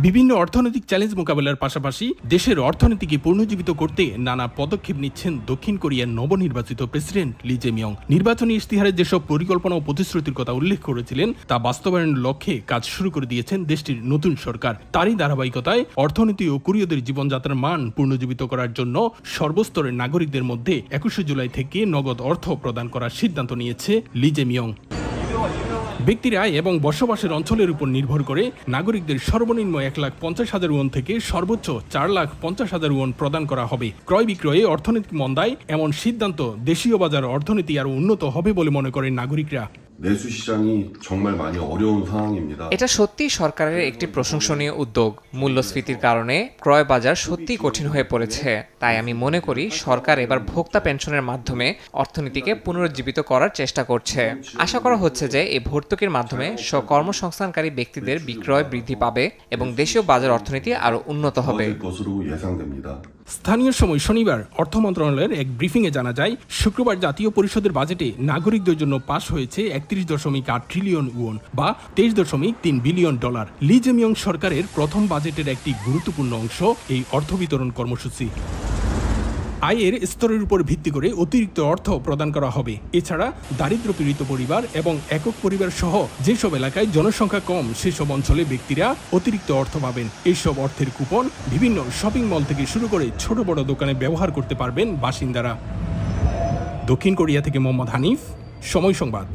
বিভিন্ন অর্থনৈতিক চ্যালেঞ্জ মোকাবেলার পাশাপাশি দেশের অর্থনীতিকে পুনর্জীবিত করতে নানা পদক্ষেপ নিচ্ছেন দক্ষিণ কোরিয়ার নবনির্বাচিত প্রেসিডেন্ট লি জে-মিয়ং। নির্বাচনী ইশতেহারে যেসব পরিকল্পনা ও প্রতিশ্রুতির কথা উল্লেখ করেছিলেন তা বাস্তবায়নের লক্ষ্যে কাজ শুরু করে দিয়েছেন দেশটির নতুন সরকার। তারই ধারাবাহিকতায় অর্থনীতি ও কোরীয়দের জীবনযাত্রার মান পুনর্জীবিত করার জন্য সর্বস্তরের নাগরিকদের মধ্যে 21 জুলাই থেকে নগদ অর্থ প্রদান করার সিদ্ধান্ত নিয়েছে লি জে-মিয়ং। ব্যক্তির আয় এবং বসবাসের অঞ্চলের উপর নির্ভর করে নাগরিকদের সর্বনিম্ন 1,50,000 ওয়ান থেকে সর্বোচ্চ 4,50,000 ওয়ান প্রদান করা হবে। ক্রয় বিক্রয়ে অর্থনৈতিক মন্দায় এমন সিদ্ধান্ত দেশীয় বাজার অর্থনীতি আরও উন্নত হবে বলে মনে করেন নাগরিকরা। এটা সত্যি সরকারের একটি প্রশংসনীয় উদ্যোগ। মূল্যস্ফীতির কারণে ক্রয় বাজার সত্যি কঠিন হয়ে পড়েছে। তাই আমি মনে করি সরকার এবার ভোক্তা পেনশনের মাধ্যমে অর্থনীতিকে পুনরুজ্জীবিত করার চেষ্টা করছে। আশা করা হচ্ছে যে এই ভর্তুকির মাধ্যমে কর্মসংস্থানকারী ব্যক্তিদের বিক্রয় বৃদ্ধি পাবে এবং দেশীয় বাজার অর্থনীতি আরও উন্নত হবে। স্থানীয় সময় শনিবার অর্থ মন্ত্রণালয়ের এক ব্রিফিংয়ে জানা যায়, শুক্রবার জাতীয় পরিষদের বাজেটে নাগরিকদের জন্য পাস হয়েছে 31.8 ট্রিলিয়ন ওয়ান বা 23.3 বিলিয়ন ডলার। লি জে-মিয়ং সরকারের প্রথম বাজেটের একটি গুরুত্বপূর্ণ অংশ এই অর্থ বিতরণ কর্মসূচি। আয়ের স্তরের উপর ভিত্তি করে অতিরিক্ত অর্থ প্রদান করা হবে। এছাড়া দারিদ্র্য পীড়িত পরিবার এবং একক পরিবার সহ যেসব এলাকায় জনসংখ্যা কম সেসব অঞ্চলে ব্যক্তিরা অতিরিক্ত অর্থ পাবেন। এইসব অর্থের কুপন বিভিন্ন শপিং মল থেকে শুরু করে ছোট বড় দোকানে ব্যবহার করতে পারবেন বাসিন্দারা। দক্ষিণ কোরিয়া থেকে মোহাম্মদ হানিফ, সময় সংবাদ।